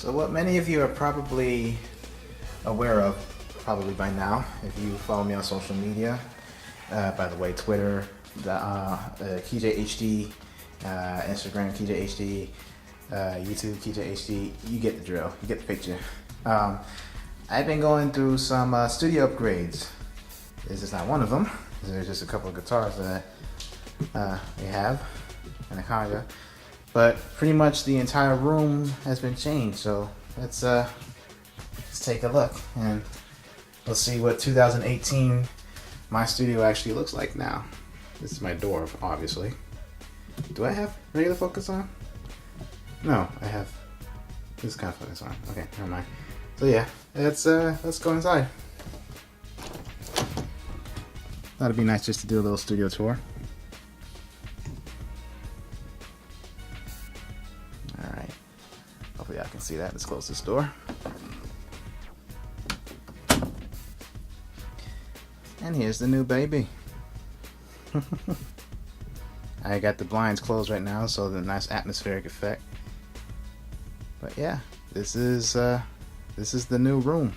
So what many of you are probably aware of, probably by now, if you follow me on social media, by the way, Twitter, KeyJHD, Instagram, KeyJHD, YouTube, KeyJHD, you get the drill, you get the picture. I've been going through some studio upgrades. This is not one of them. There's just a couple of guitars that we have in the Conga. But pretty much the entire room has been changed, so let's take a look and let's see what 2018 my studio actually looks like now. This is my door, obviously. Do I have regular focus on? No, I have this kind of focus on. Okay, never mind. So yeah, let's go inside. Thought it'd be nice just to do a little studio tour. Alright, hopefully I can see that. Let's close this door. And here's the new baby. I got the blinds closed right now, so the nice atmospheric effect. But yeah, this is the new room.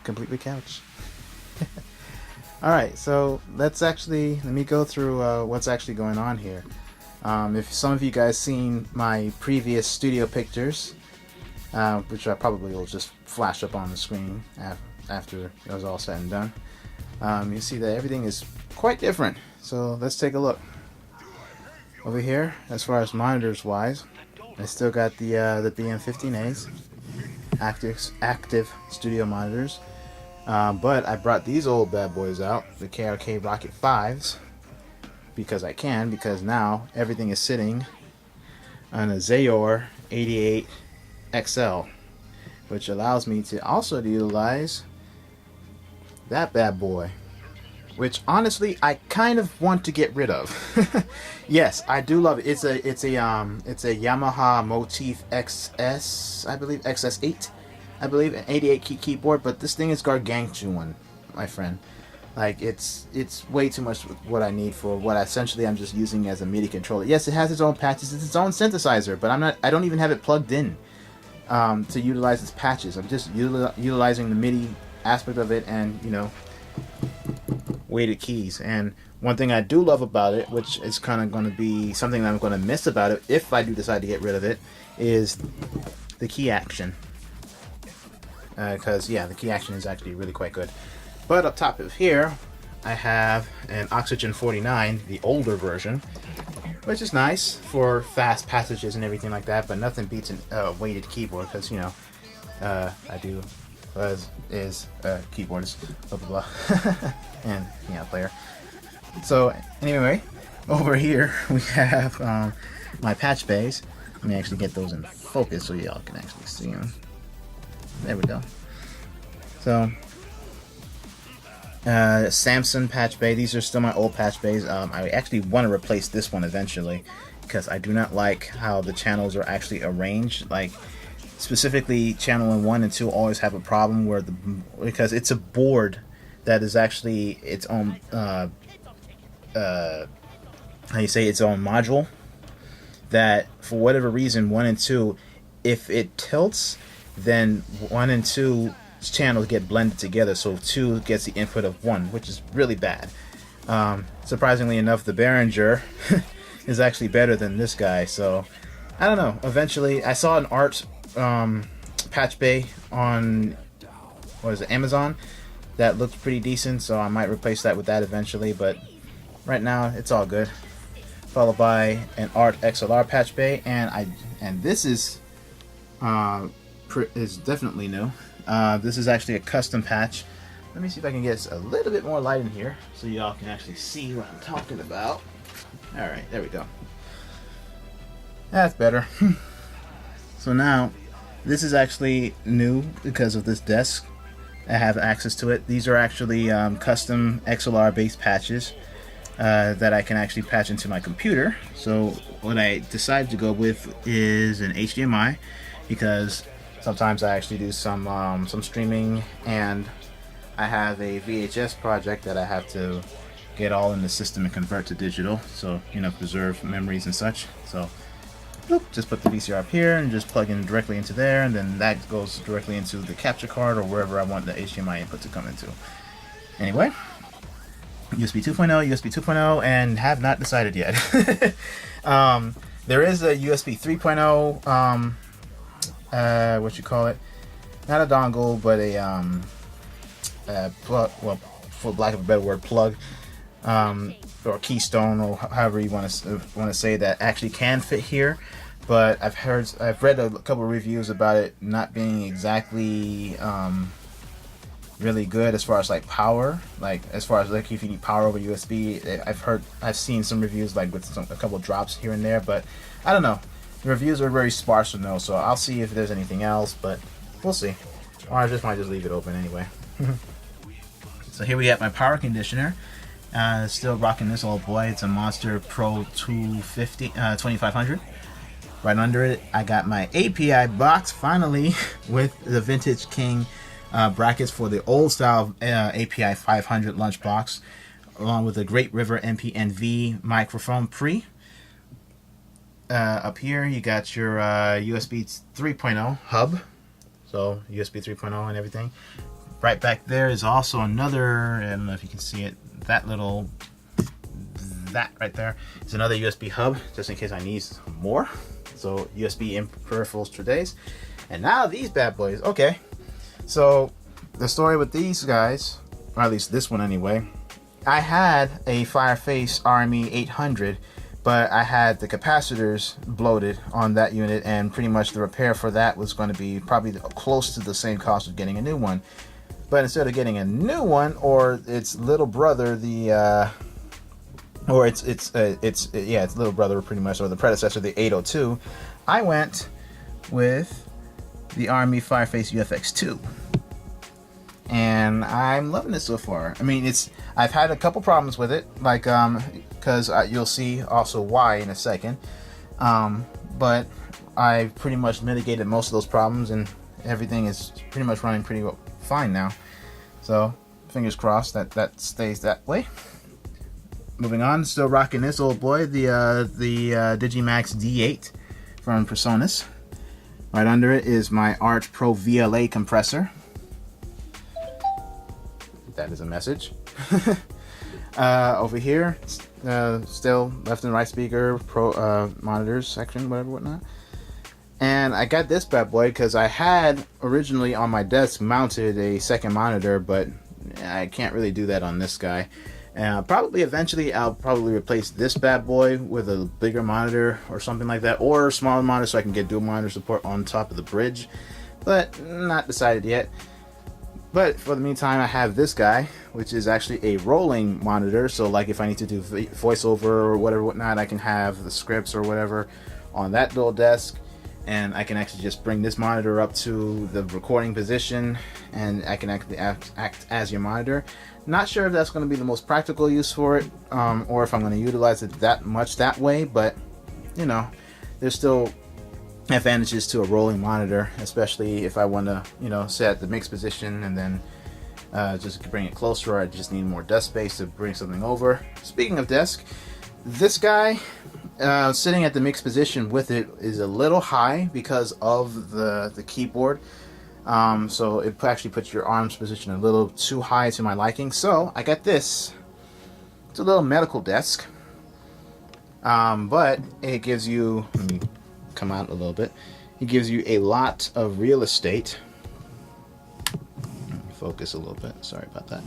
Complete with couch. Alright, so let me go through what's actually going on here. If some of you guys seen my previous studio pictures, which I probably will just flash up on the screen after it was all said and done, you see that everything is quite different. So let's take a look. Over here, as far as monitors wise, I still got the BM15As, active studio monitors. But I brought these old bad boys out, the KRK Rocket 5s, because now everything is sitting on a Zayor 88 XL, which allows me to also utilize that bad boy, which honestly I kind of want to get rid of. Yes, I do love it. It's a Yamaha Motif XS, I believe, XS8. I believe an 88 key keyboard, but this thing is gargantuan, my friend. Like it's way too much what I need for what essentially I'm just using as a MIDI controller. Yes, it has its own patches, it's its own synthesizer, but I don't even have it plugged in to utilize its patches. I'm just utilizing the MIDI aspect of it and, you know, weighted keys. And one thing I do love about it, which is kind of going to be something that I'm going to miss about it if I do decide to get rid of it, is the key action. Because yeah, the key action is actually really quite good. But up top of here, I have an Oxygen 49, the older version, which is nice for fast passages and everything like that. But nothing beats a weighted keyboard, because you know I do is keyboardist, blah blah blah, and yeah, player. So anyway, over here we have my patch bays. Let me actually get those in focus so y'all can actually see them. There we go. So, Samson patch bay. These are still my old patch bays. I actually want to replace this one eventually because I do not like how the channels are actually arranged. Like, specifically, channel 1 and 2 always have a problem where because it's a board that is actually its own its own module. That for whatever reason, 1 and 2, if it tilts, then 1 and 2 channels get blended together, so 2 gets the input of 1, which is really bad. Surprisingly enough, the Behringer is actually better than this guy, so I don't know. Eventually, I saw an art patch bay on Amazon that looked pretty decent, so I might replace that with that eventually, but right now it's all good. Followed by an Art XLR patch bay, and this is definitely new. This is actually a custom patch. Let me see if I can get a little bit more light in here so y'all can actually see what I'm talking about. Alright, there we go. That's better. So now, this is actually new because of this desk. I have access to it. These are actually custom XLR based patches that I can actually patch into my computer. So what I decided to go with is an HDMI, because sometimes I actually do some streaming, and I have a VHS project that I have to get all in the system and convert to digital, so you know, preserve memories and such. So Boop, just put the VCR up here and just plug in directly into there, and then that goes directly into the capture card or wherever I want the HDMI input to come into. Anyway, USB 2.0, USB 2.0, and have not decided yet. There is a USB 3.0, what you call it? Not a dongle, but a plug. Well, for lack of a better word, plug, or keystone, or however you want to say that actually can fit here. But I've read a couple of reviews about it not being exactly really good as far as like power, like as far as like if you need power over USB. I've seen some reviews like with a couple of drops here and there, but I don't know. The reviews are very sparse to know, so I'll see if there's anything else, but we'll see. Or I just might just leave it open anyway. So here we have my power conditioner. Still rocking this old boy. It's a Monster Pro 2500. Right under it, I got my API box finally with the Vintage King brackets for the old style API 500 lunchbox, along with the Great River MPNV microphone pre. Up here, you got your USB 3.0 hub, so USB 3.0 and everything. Right back there is also another, I don't know if you can see it, that right there is another USB hub, just in case I need more. So USB in peripherals for days. And now these bad boys. Okay, so the story with these guys, or at least this one anyway, I had a Fireface RME 800, but I had the capacitors bloated on that unit, and pretty much the repair for that was going to be probably close to the same cost of getting a new one. But instead of getting a new one, or its little brother, its little brother pretty much, or the predecessor, the 802, I went with the RME Fireface UFX2, and I'm loving it so far. I mean, I've had a couple problems with it, like because you'll see also why in a second, but I pretty much mitigated most of those problems, and everything is pretty much running pretty fine now. So fingers crossed that stays that way. Moving on, still rocking this old boy, the Digimax D8 from PreSonus. Right under it is my Arch Pro VLA compressor. That is a message. Over here, still left and right speaker, monitors section, whatnot. And I got this bad boy because I had originally on my desk mounted a second monitor, but I can't really do that on this guy. Probably eventually I'll probably replace this bad boy with a bigger monitor or something like that, or a smaller monitor so I can get dual monitor support on top of the bridge, but not decided yet. But for the meantime, I have this guy, which is actually a rolling monitor, so like if I need to do voiceover or whatnot, I can have the scripts or whatever on that little desk, and I can actually just bring this monitor up to the recording position, and I can actually act as your monitor. Not sure if that's going to be the most practical use for it, or if I'm going to utilize it that much that way, but you know, there's still advantages to a rolling monitor, especially if I want to, you know, set at the mix position and then just bring it closer, or I just need more desk space to bring something over. Speaking of desk, this guy sitting at the mix position with it is a little high because of the keyboard. So it actually puts your arms position a little too high to my liking. So I got this. It's a little medical desk, but it gives you, let me come out a little bit, it gives you a lot of real estate. Focus a little bit, sorry about that.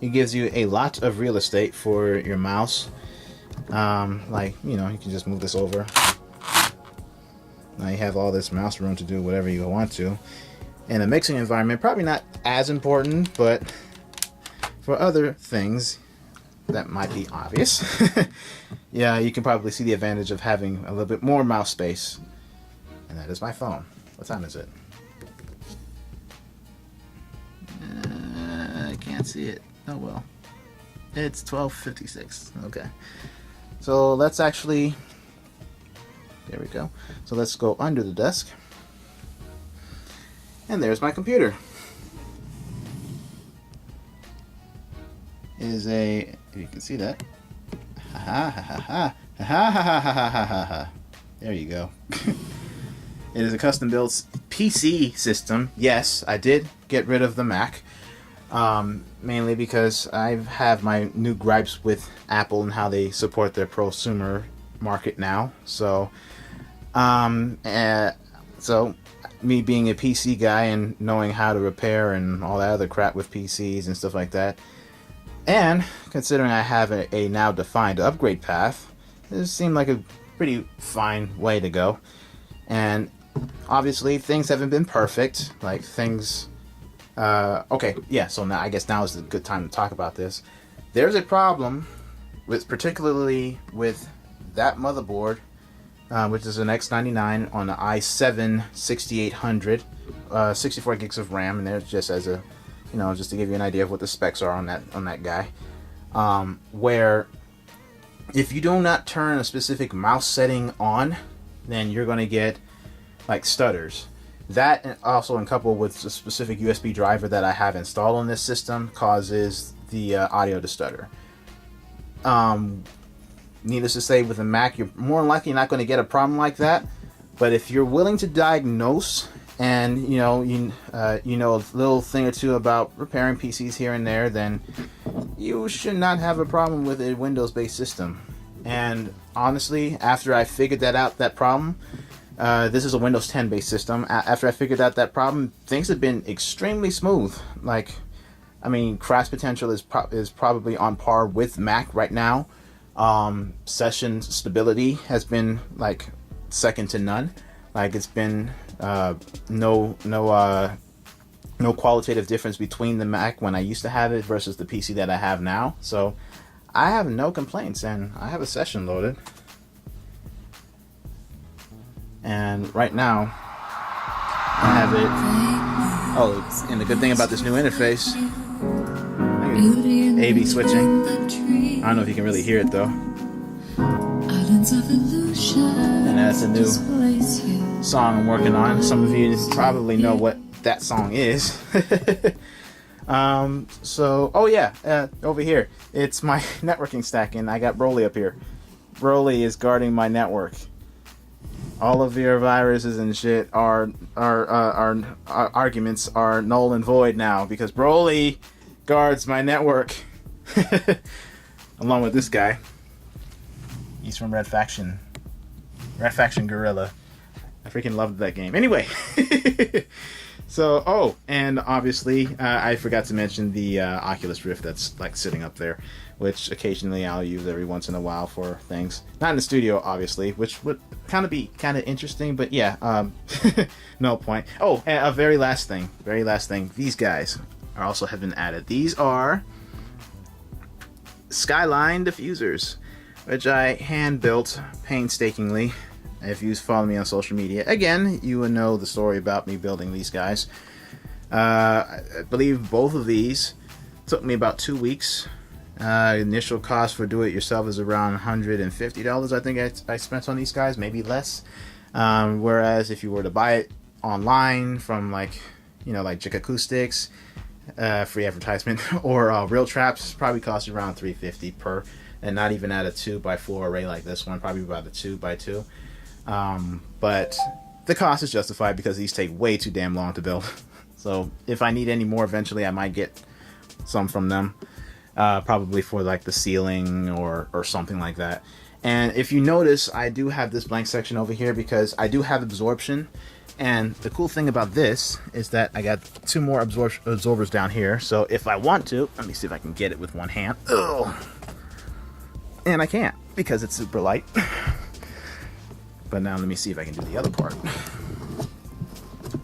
It gives you a lot of real estate for your mouse. Like, you know, you can just move this over. Now you have all this mouse room to do whatever you want to. In a mixing environment, probably not as important, but for other things that might be obvious, yeah, you can probably see the advantage of having a little bit more mouse space. And that is my phone. What time is it? I can't see it. Oh well. It's 12:56. Okay. So let's actually, there we go. So let's go under the desk. And there's my computer. Is a, if you can see that. Ha ha ha ha ha ha ha ha ha ha ha. There you go. It is a custom built PC system. Yes, I did get rid of the Mac. Mainly because I have my new gripes with Apple and how they support their prosumer market now. So me being a PC guy and knowing how to repair and all that other crap with PCs and stuff like that, and considering I have a now defined upgrade path, it seemed like a pretty fine way to go. And obviously things haven't been perfect, like things okay, yeah, so now I guess now is a good time to talk about this. There's a problem with, particularly with that motherboard, which is an X99 on the i7 6800, 64 gigs of RAM, and there's just as a, just to give you an idea of what the specs are on that guy, where if you do not turn a specific mouse setting on, then you're going to get like stutters. That, and also coupled with the specific USB driver that I have installed on this system, causes the audio to stutter. Needless to say, with a Mac, you're more than likely not going to get a problem like that. But if you're willing to diagnose, and you know a little thing or two about repairing PCs here and there, then you should not have a problem with a Windows-based system. And honestly, after I figured that problem, this is a Windows 10 based system. After I figured out that problem, things have been extremely smooth. Like, I mean, crash potential is probably on par with Mac right now. Session stability has been like second to none. Like, it's been no qualitative difference between the Mac when I used to have it versus the PC that I have now. So I have no complaints, and I have a session loaded. And right now, I have it. Oh, and the good thing about this new interface, A/B switching. I don't know if you can really hear it though. And that's a new song I'm working on. Some of you probably know what that song is. Oh yeah, over here, it's my networking stack, and I got Broly up here. Broly is guarding my network. All of your viruses and shit are arguments are null and void now because Broly guards my network. Along with this guy. He's from Red Faction. Red Faction Gorilla. I freaking loved that game. Anyway. So, and obviously, I forgot to mention the Oculus Rift that's like sitting up there, which occasionally I'll use every once in a while for things. Not in the studio, obviously, which would be kind of interesting, but yeah, no point. Oh, and a very last thing. These guys also have been added. These are Skyline diffusers, which I hand built painstakingly. If you follow me on social media, again, you would know the story about me building these guys. I believe both of these took me about 2 weeks. Initial cost for do-it-yourself is around $150. I think I spent on these guys, maybe less. Whereas if you were to buy it online from like Jick Acoustics, free advertisement, or Real Traps, probably cost you around $350 per, and not even at a 2x4 array like this one, probably about a 2x2. But the cost is justified because these take way too damn long to build. So if I need any more eventually, I might get some from them, probably for like the ceiling or something like that. And if you notice, I do have this blank section over here because I do have absorption. And the cool thing about this is that I got 2 more absorbers down here. So if I want to, let me see if I can get it with one hand. Ugh. And I can't because it's super light. But now let me see if I can do the other part.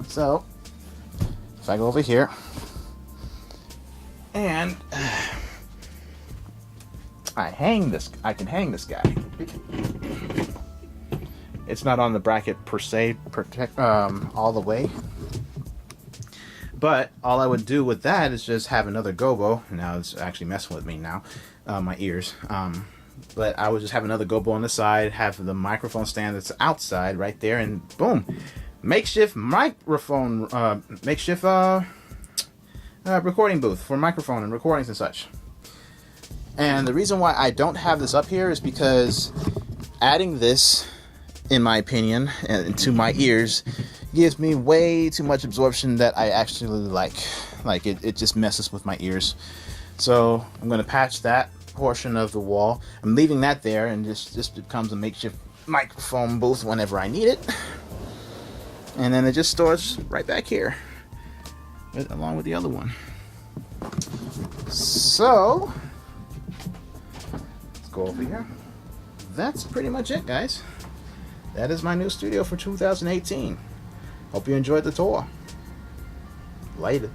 So, if I go over here, and I can hang this guy. It's not on the bracket per se, all the way. But all I would do with that is just have another gobo. Now it's actually messing with me now, my ears. But I would just have another gobo on the side, have the microphone stand that's outside right there, and boom, makeshift microphone, recording booth for microphone and recordings and such. And the reason why I don't have this up here is because adding this in my opinion, and to my ears, gives me way too much absorption that I actually like. Like it just messes with my ears. So I'm going to patch that portion of the wall. I'm leaving that there, and just becomes a makeshift microphone booth whenever I need it. And then it just stores right back here, along with the other one. So let's go over here. That's pretty much it, guys. That is my new studio for 2018. Hope you enjoyed the tour. Later.